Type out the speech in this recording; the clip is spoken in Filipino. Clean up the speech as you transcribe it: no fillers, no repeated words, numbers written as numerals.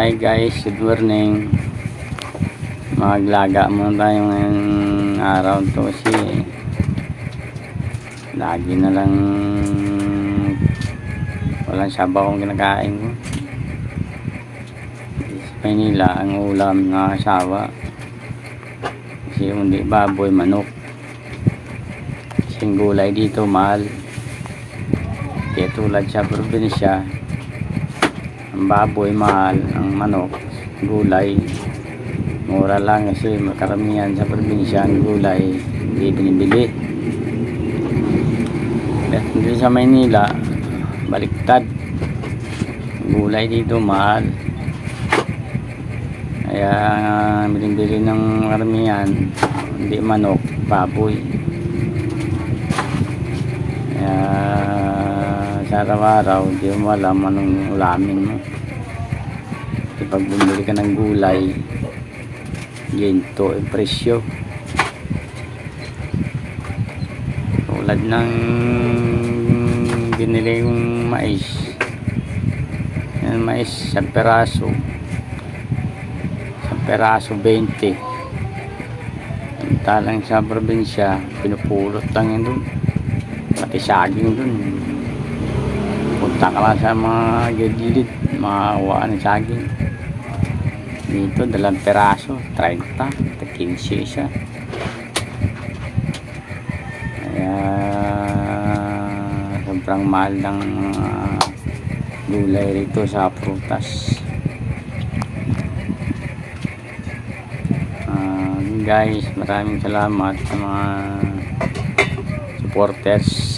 Hi guys, good morning. Maglaga muna tayo ngayong araw to kasi lagi na lang walang sabaw ang kinakain ko. Sa Manila ang ulam na asawa kasi hindi baboy, manok. Kasi gulay dito mahal, kaya tulad sa probinsya ang baboy mahal, ang manok, gulay mura lang kasi karamihan sa probinsya ang gulay hindi binibili. Dito sa Maynila baliktad, gulay dito mahal, kaya binibili ng karamihan hindi manok, baboy. Kaya sa araw-araw hindi mo alam anong ulamin mo. Kapag bumili ka ng gulay, ginto ang presyo. Tulad ng binili yung mais, yung mais sa peraso 20. Samantalang sa probinsya pinupulot lang yun dun, pati saging dun. Punta ka lang sa mga gilid, makakawaan ng saging. Dito 2 peraso 30, 15 isa. Kaya sobrang mahal ng gulay rito sa prutas. Guys, maraming salamat sa mga supporters